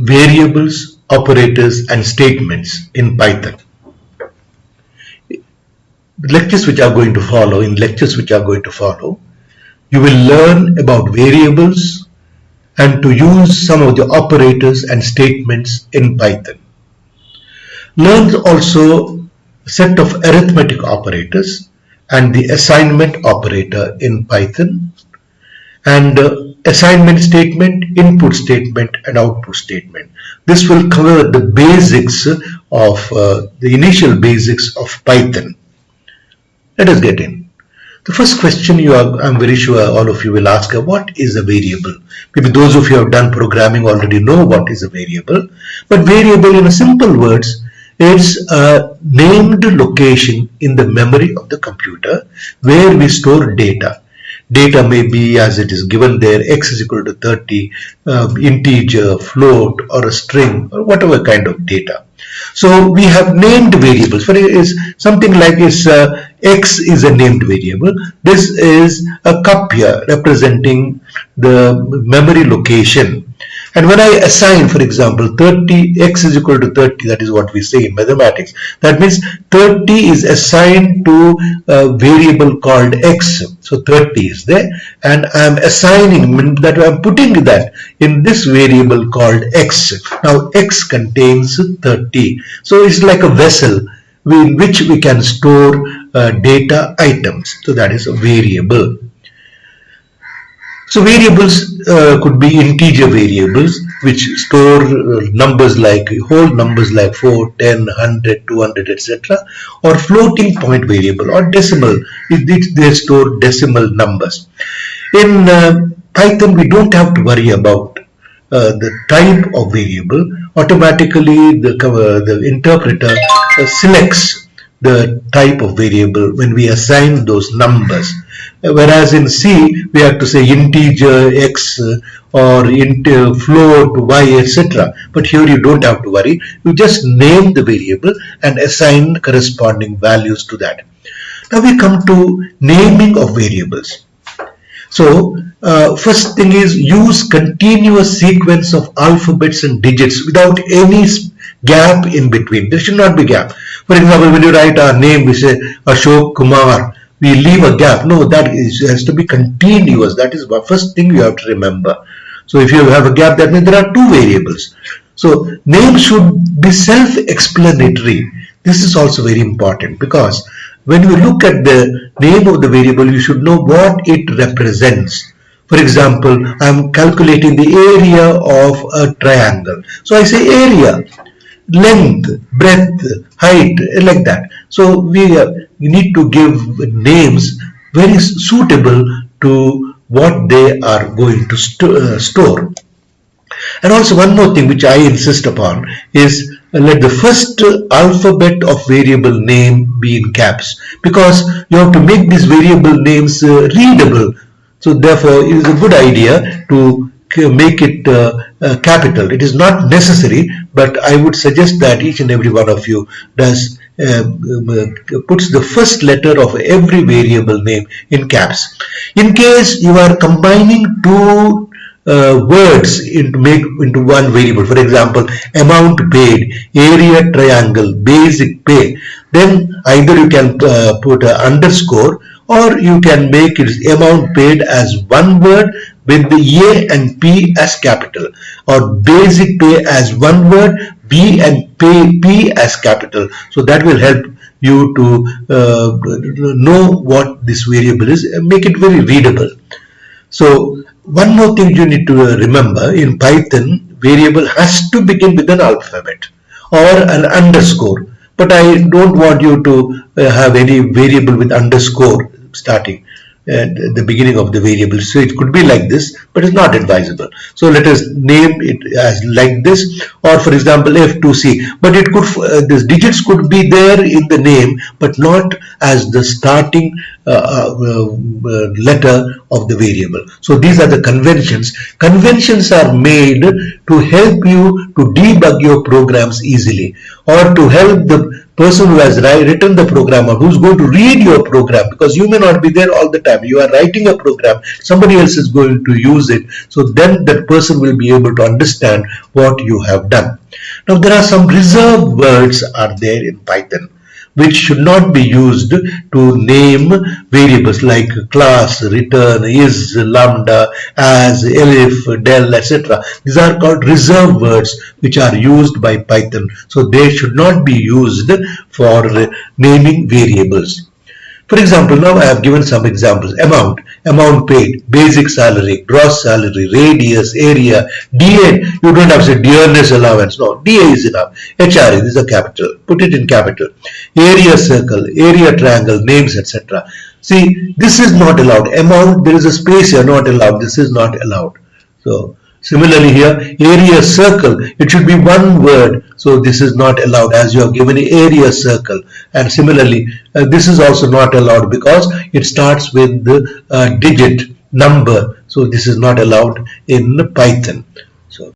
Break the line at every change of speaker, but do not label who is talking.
variables, operators, and statements in Python. Lectures which are going to follow, you will learn about variables and to use some of the operators and statements in Python. Learn also a set of arithmetic operators and the assignment operator in Python, and assignment statement, input statement, and output statement. This will cover the basics of the initial basics of Python. Let us get in. The first question I'm very sure all of you will ask, what is a variable? Maybe those of you who have done programming already know what is a variable. But variable, in simple words, is a named location in the memory of the computer where we store data. Data may be as it is given there, x is equal to 30, integer, float, or a string, or whatever kind of data. So we have named variables. For is something like this, x is a named variable. This is a cup here representing the memory location. And when I assign, for example, 30, x is equal to 30, that is what we say in mathematics. That means 30 is assigned to a variable called x. So 30 is there, and I am assigning that, I am putting that in this variable called x. Now x contains 30. So it's like a vessel in which we can store data items. So that is a variable. So variables could be integer variables which store numbers like whole numbers like 4, 10, 100, 200, etc. or floating point variable or decimal. They store decimal numbers. In Python, we don't have to worry about the type of variable. Automatically, the interpreter selects the type of variable when we assign those numbers. Whereas in C, we have to say integer x or float y, etc. But here you don't have to worry. You just name the variable and assign corresponding values to that. Now we come to naming of variables. So first thing is use continuous sequence of alphabets and digits without any gap in between. There should not be gap. For example, when you write our name, we say Ashok Kumar. We leave a gap. No, that has to be continuous. That is the first thing you have to remember. So if you have a gap, that means there are two variables. So name should be self-explanatory. This is also very important, because when you look at the name of the variable, you should know what it represents. For example, I am calculating the area of a triangle. So I say area, length, breadth, height, like that. So we need to give names very suitable to what they are going to store. And also one more thing which I insist upon is let the first alphabet of variable name be in caps, because you have to make these variable names readable. So therefore it is a good idea to make it capital. It is not necessary, but I would suggest that each and every one of you does puts the first letter of every variable name in caps. In case you are combining two words into one variable, for example, amount paid, area triangle, basic pay, then either you can put an underscore, or you can make it amount paid as one word with the A and P as capital, or basic pay as one word, B and P as capital. So that will help you to know what this variable is and make it very readable. So one more thing you need to remember, in Python, variable has to begin with an alphabet or an underscore. But I don't want you to have any variable with underscore starting at the beginning of the variable. So it could be like this, but it's not advisable. So let us name it as like this, or for example F2C. But it could these digits could be there in the name, but not as the starting letter of the variable. So these are the conventions. Conventions are made to help you to debug your programs easily, or to help the person who has written the program or who's going to read your program, because you may not be there all the time. You are writing a program, somebody else is going to use it. So then that person will be able to understand what you have done. Now there are some reserved words are there in Python which should not be used to name variables like class, return, is, lambda, as, elif, del, etc. These are called reserved words which are used by Python. So they should not be used for naming variables. For example, now I have given some examples. Amount paid, basic salary, gross salary, radius, area, DA. You don't have to say dearness allowance. No, DA is enough. HRA, this is a capital. Put it in capital. Area circle, area triangle, names, etc. See, this is not allowed. Amount, there is a space here, not allowed. This is not allowed. So, similarly here, area circle, it should be one word. So this is not allowed as you have given area circle. And similarly, this is also not allowed because it starts with the digit number. So this is not allowed in Python.